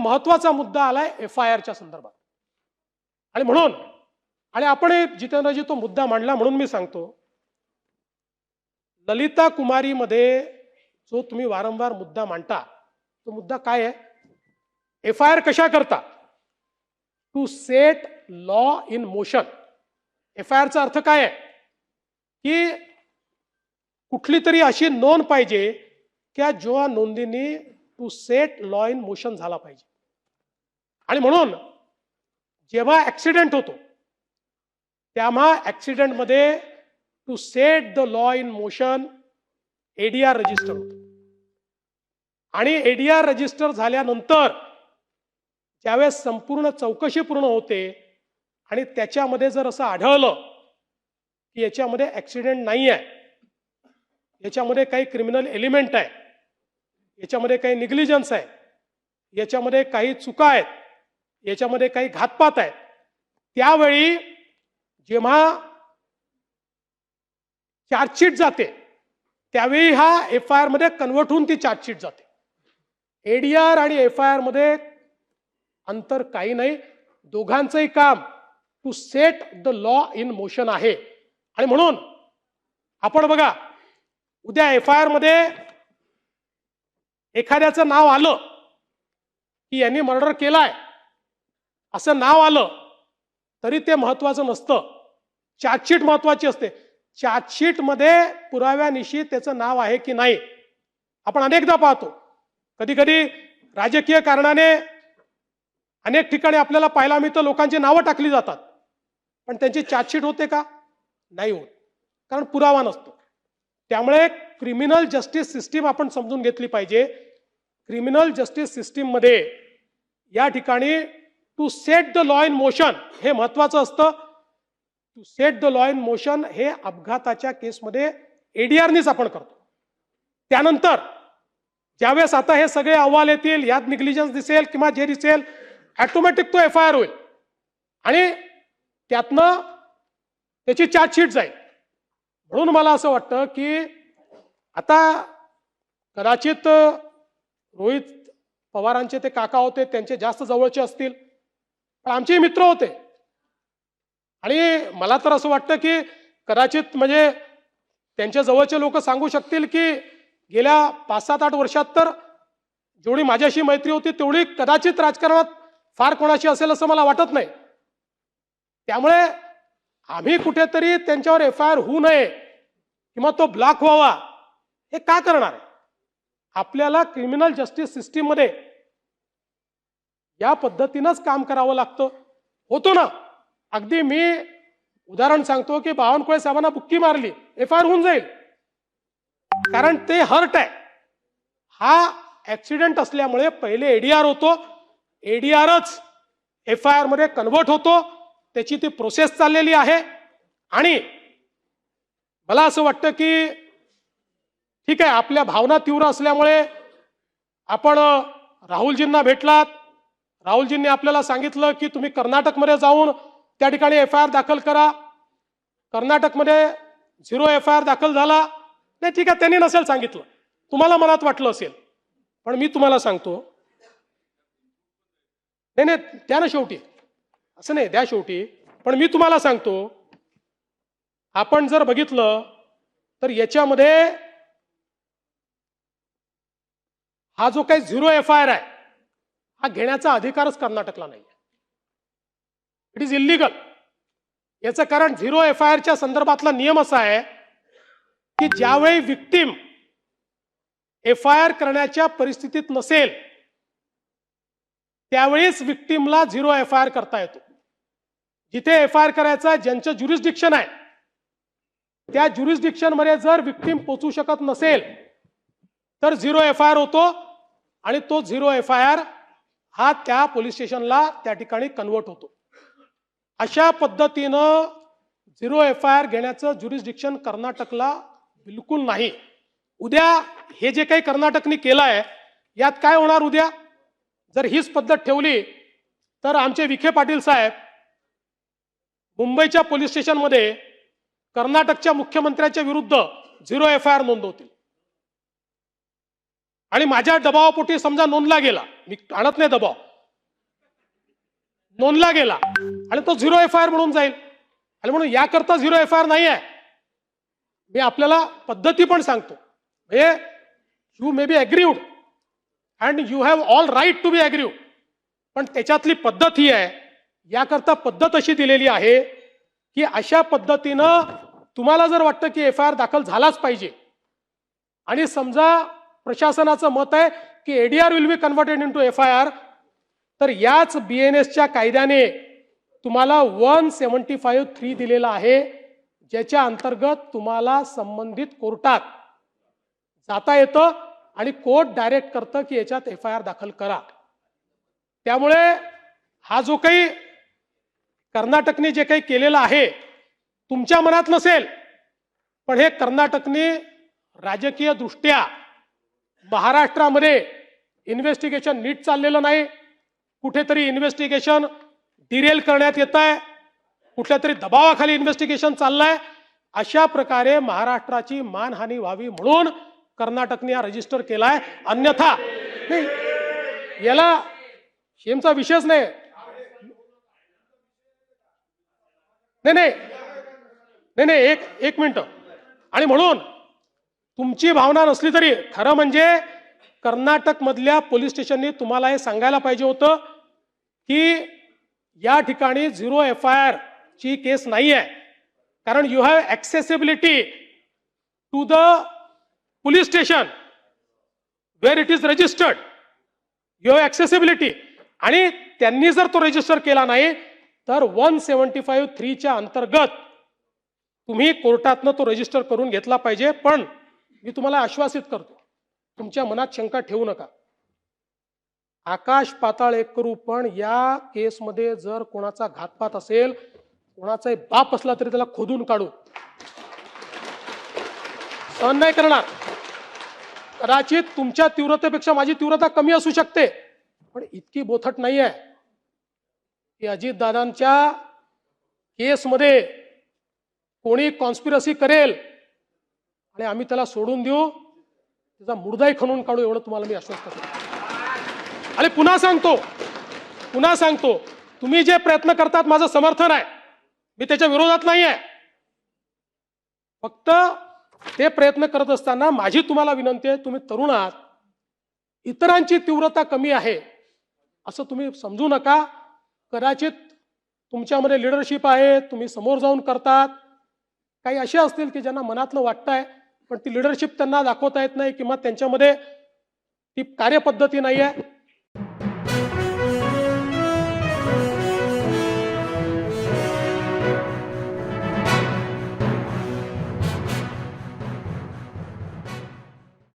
महत्वाचा मुद्दा आलाय FIRच्या संदर्भात. आणि म्हणून आणि आपण जितेंद्रजी तो मुद्दा मांडला म्हणून मी सांगतो, ललिता कुमारी मध्ये जो तुम्ही वारंवार मुद्दा मांडता तो मुद्दा काय आहे? FIR कशा करता? To set law in motion. FIRचा अर्थ काय आहे की कुठली तरी अशी नोंद पाहिजे की जो नोंदीने to set law in motion झाला पाहिजे. आणि म्हणून जेव्हा ऍक्सिडेंट होतो तेव्हा ऍक्सिडेंट मध्ये to set the law in motion ADR register होतो. आणि ADR रजिस्टर झाल्यानंतर ज्यावेळेस संपूर्ण चौकशी पूर्ण होते आणि त्याच्यामध्ये जर असं आढळलं की याच्यामध्ये ऍक्सिडेंट नाही आहे, याच्यामध्ये काही क्रिमिनल एलिमेंट आहे, याच्यामध्ये काही निग्लिजन्स आहे, याच्यामध्ये काही चुका आहेत, याच्यामध्ये काही घातपात आहेत, त्यावेळी जेव्हा चार्जशीट जाते त्यावेळी हा FIR मध्ये कन्वर्ट होऊन ती चार्जशीट जाते. ADR आणि FIR मध्ये अंतर काही नाही. दोघांचंही काम to set the law in motion आहे. आणि म्हणून आपण बघा, उद्या FIR मध्ये एखाद्याचं नाव आलं की यांनी मर्डर केलाय असं नाव आलं तरी ते महत्वाचं नसतं. चार्जशीट महत्वाची असते. चार्जशीट मध्ये पुराव्यानिशी त्याचं नाव आहे की नाही. आपण अनेकदा पाहतो, कधी कधी राजकीय कारणाने अनेक ठिकाणी आपल्याला पाहायला मिळतं लोकांची नावं टाकली जातात पण त्यांची चार्जशीट होते का? नाही होत, कारण पुरावा नसतो. त्यामुळे क्रिमिनल जस्टिस सिस्टीम आपण समजून घेतली पाहिजे. क्रिमिनल जस्टिस सिस्टीम मध्ये या ठिकाणी to set the law in motion हे महत्वाचं असतं. To set the law in motion हे अपघाताच्या केसमध्ये ADRनीच आपण करतो. त्यानंतर ज्यावेळेस आता हे सगळे अहवाल येतील, यात निग्लिजन्स दिसेल किंवा जे दिसेल, ऑटोमॅटिक तो FIR होईल आणि त्यातनं त्याची चार्जशीट जाईल. म्हणून मला असं वाटतं की आता कदाचित रोहित पवारांचे ते काका होते, त्यांचे जास्त जवळचे असतील, पण आमचे मित्र होते. आणि मला तर असं वाटतं की कदाचित म्हणजे त्यांच्या जवळचे लोक सांगू शकतील की गेल्या 5-7-8 वर्षात तर जेवढी माझ्याशी मैत्री होती तेवढी कदाचित राजकारणात फार कोणाशी असेल असं मला वाटत नाही. त्यामुळे आम्ही कुठेतरी त्यांच्यावर FIR होऊ नये किंवा तो ब्लॉक व्हावा हे का करणार आहे? आपल्याला क्रिमिनल जस्टिस सिस्टीम मध्ये या पद्धतीनंच काम करावं लागतं. होतो ना, अगदी मी उदाहरण सांगतो की बावनकुळे साहेबांना बुक्की मारली, FIR होऊन जाईल, कारण ते हर्ट आहे. हा ऍक्सिडेंट असल्यामुळे पहिले ADR होतो, ADRच FIR मध्ये कन्वर्ट होतो, त्याची ती प्रोसेस चाललेली आहे. आणि मला असं वाटतं की ठीक आहे, आपल्या भावना तीव्र असल्यामुळे आपण राहुलजींना भेटलात, राहुलजींनी आपल्याला सांगितलं की तुम्ही कर्नाटकमध्ये जाऊन त्या ठिकाणी FIR दाखल करा. कर्नाटकमध्ये 0 FIR दाखल झाला. नाही ठीक आहे, त्यांनी नसेल सांगितलं, तुम्हाला मनात वाटलं असेल, पण मी तुम्हाला सांगतो, नाही द्या ना शेवटी, असं नाही, द्या शेवटी. पण मी तुम्हाला सांगतो, आपण जर बघितलं तर याच्यामध्ये हा जो काही 0 FIR आहे हा घेण्याचा अधिकारच कर्नाटकला नाही. It is illegal. याचं कारण 0 FIRच्या संदर्भातला नियम असा आहे की ज्यावेळी विक्टीम FIR करण्याच्या परिस्थितीत नसेल त्यावेळीच विक्टीमला 0 FIR करता येतो. जिथे FIR करायचा ज्यांचं ज्युरिस्डिक्शन आहे त्या ज्युरिस्डिक्शन मध्ये जर विक्टीम पोहोचू शकत नसेल तर 0 FIR होतो आणि तो 0 FIR हा त्या पोलीस स्टेशनला त्या ठिकाणी कन्वर्ट होतो. अशा पद्धतीनं 0 FIR घेण्याचं ज्युरिस्डिक्शन कर्नाटकला बिलकुल नाही. उद्या हे जे काही कर्नाटकने केलं आहे यात काय होणार? उद्या जर हीच पद्धत ठेवली तर आमचे विखे पाटील साहेब मुंबईच्या पोलीस स्टेशनमध्ये कर्नाटकच्या मुख्यमंत्र्यांच्या विरुद्ध 0 FIR नोंदवतील. आणि माझ्या दबावापोटी समजा नोंदला गेला, मी आणत नाही दबाव, नोंदला गेला आणि तो 0 FIR म्हणून जाईल. आणि म्हणून याकरता 0 FIR नाही आहे. मी आपल्याला पद्धती पण सांगतो. म्हणजे you may be aggrieved and you have all right to be aggrieved, पण त्याच्यातली पद्धत ही आहे, याकरता पद्धत अशी दिलेली आहे की अशा पद्धतीनं तुम्हाला जर वाटतं की FIR दाखल झालाच पाहिजे आणि समजा प्रशासनाचं मत आहे की ADR will be converted into FIR, तर याच BNSच्या कायद्याने तुम्हाला 175(3) दिलेला आहे, ज्याच्या अंतर्गत तुम्हाला संबंधित कोर्टात जाता येतं आणि कोर्ट डायरेक्ट करतं की याच्यात FIR दाखल करा. त्यामुळे हा जो काही कर्नाटकने जे काही केलेलं आहे तुमच्या मनात नसेल, पण हे कर्नाटकने राजकीय दृष्ट्या महाराष्ट्रामध्ये इन्व्हेस्टिगेशन नीट चाललेलं नाही, कुठेतरी इन्व्हेस्टिगेशन डिरेल करण्यात येत आहे, कुठल्या तरी दबावाखाली इन्व्हेस्टिगेशन चाललंय, अशा प्रकारे महाराष्ट्राची मानहानी व्हावी म्हणून कर्नाटकने हा रजिस्टर केलाय. अन्यथा नाही, याला शेमचा विषयच नाही. नाही एक मिनिट. आणि म्हणून तुमची भावना नसली तरी खरं म्हणजे कर्नाटक मधल्या पोलीस स्टेशननी तुम्हाला हे सांगायला पाहिजे होतं की या ठिकाणी 0 FIR ची केस नाही आहे, कारण you have accessibility to the police station where it is registered, you have accessibility. आणि त्यांनी जर तो रजिस्टर केला नाही तर 175(3) च्या अंतर्गत तुम्ही कोर्टातनं तो रजिस्टर करून घेतला पाहिजे. पण मी तुम्हाला आश्वासित करतो, तुमच्या मनात शंका ठेवू नका. आकाश पाताळ एक करू, पण या केसमध्ये जर कोणाचा घातपात असेल, कोणाचा बाप असला तरी त्याला खोदून काढू, सहन नाही करणार. कदाचित तुमच्या तीव्रतेपेक्षा माझी तीव्रता कमी असू शकते, पण इतकी बोथट नाही आहे की अजितदादांच्या केसमध्ये कोणी कॉन्स्पिरसी करेल आणि आम्ही त्याला सोडून देऊ, त्याचा मुर्दाही खणून काढू, एवढं तुम्हाला मी आश्वस्त करतो. आणि पुन्हा सांगतो, तुम्ही जे प्रयत्न करतात माझं समर्थन आहे, मी त्याच्या विरोधात नाही आहे. फक्त ते प्रयत्न करत असताना माझी तुम्हाला विनंती आहे, तुम्ही तरुण आहात, इतरांची तीव्रता कमी आहे असं तुम्ही समजू नका. कदाचित तुमच्यामध्ये लिडरशिप आहे, तुम्ही समोर जाऊन करतात. काही असे असतील की ज्यांना मनातलं वाटतंय पण ती लिडरशिप त्यांना दाखवता येत नाही किंवा त्यांच्यामध्ये ती कार्यपद्धती नाही आहे.